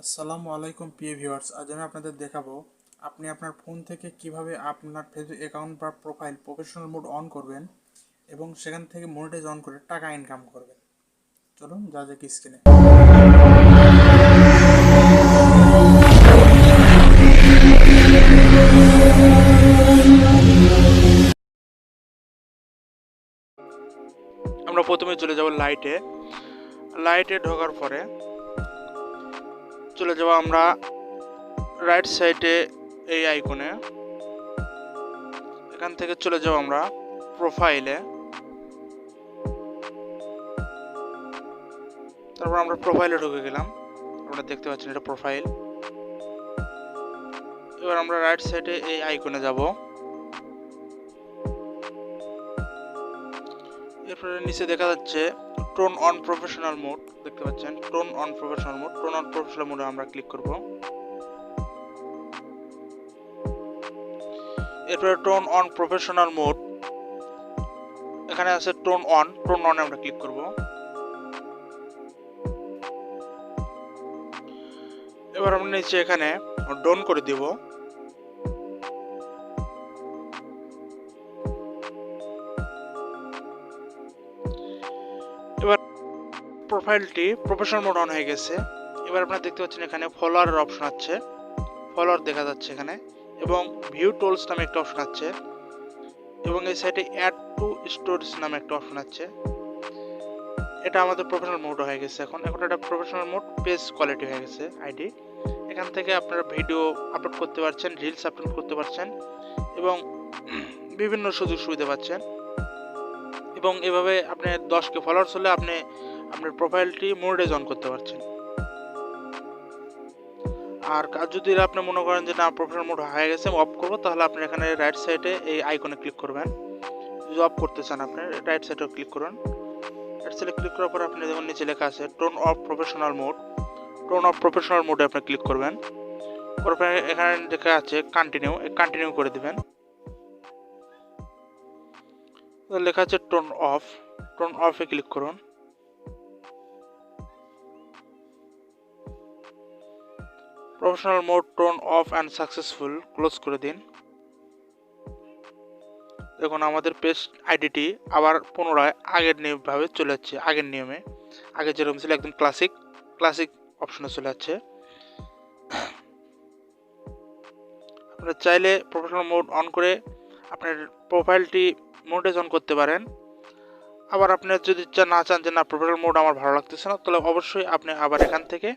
আসসালামু আলাইকুম প্রিয় ভিউয়ার্স, আজ আমি আপনাদের দেখাবো আপনি আপনার ফোন থেকে কিভাবে আপনার ফেসবুক অ্যাকাউন্ট বা প্রোফাইল প্রফেশনাল মোড অন করবেন এবং সেখান থেকে মনিটাইজ অন করে টাকা ইনকাম করবেন। চলুন যা যাক স্ক্রিনে। আমরা প্রথমে চলে যাব লাইটে ঢোকার পরে চলে যাব আমরা রাইট সাইডে এই আইকনে, এখান থেকে চলে যাব আমরা প্রোফাইলে, তারপর আমরা প্রোফাইলে ঢুকে গেলাম। আপনারা দেখতে পাচ্ছেন এটা প্রোফাইল। এবার আমরা রাইট সাইডে এই আইকনে যাব, এরপরে নিচে দেখা যাচ্ছে টোন অন প্রফেশনাল মোড, দেখতে পাচ্ছেন টোন অন প্রফেশনাল মোডে আমরা ক্লিক করব। এরপরে টোন অন প্রফেশনাল মোড, এখানে আছে টোন অনে আমরা ক্লিক করব। এবার আমরা নিচে এখানে ডন করে দিব। এবার প্রোফাইলটি প্রফেশনাল মোড অন হয়ে গেছে। এবার আপনারা দেখতে পাচ্ছেন এখানে ফলোয়ারের অপশন আছে, ফলোয়ার দেখা যাচ্ছে এখানে, এবং ভিউ টুলস নামে একটা অপশন আছে, এবং এই সাইডে অ্যাড টু স্টোরিজ নামে একটা অপশন আছে। এটা আমাদের প্রফেশনাল মোড হয়ে গেছে। এখন এটা প্রফেশনাল মোড পেজ কোয়ালিটি হয়ে গেছে আইডি। এখান থেকে আপনারা ভিডিও আপলোড করতে পারছেন, রিলস আপলোড করতে পারছেন, এবং বিভিন্ন সুযোগ সুবিধা পাচ্ছেন। এবং এভাবে আপনি 10কে ফলোয়ার্স হলে আপনি আপনার প্রোফাইলটি মনিটাইজ অন করতে পারছেন। আর যদি আপনি মনে করেন যে না প্রফেশনাল মোড হয়ে গেছে, অফ করবো, তাহলে আপনি এখানে রাইট সাইডে এই আইকনে ক্লিক করবেন। যদি অফ করতে চান আপনি রাইট সাইডে ক্লিক করুন। রাইট সাইডে ক্লিক করার পর আপনি দেখুন নিচে লেখা আছে টোন অফ প্রফেশনাল মোডে আপনি ক্লিক করবেন। তারপর এখানে লেখা আছে কন্টিনিউ করে দিবেন। লেখা আছে টোন অফে ক্লিক করুন। Professional mode tone of and successful, close করে দিন। দেখুন আমাদের পেজ আইডিটি আবার পুনরায় আগের ভাবে চলে যাচ্ছে, আগের নিয়মে। আগে যেরকম ছিল একদম ক্লাসিক অপশনে চলে যাচ্ছে। আপনারা চাইলে প্রফেশনাল মোড অন করে আপনার প্রোফাইলটি মনিটাইজ অন করতে পারেন। আবার আপনি যদি না চান যে না প্রফেশনাল মোড আমার ভালো লাগতেছে না, তাহলে অবশ্যই আপনি আবার এখান থেকে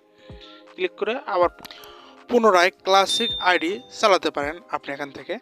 ক্লিক করে আবার পুনরায় ক্লাসিক আইডি চালাতে পারেন আপনি এখান থেকে।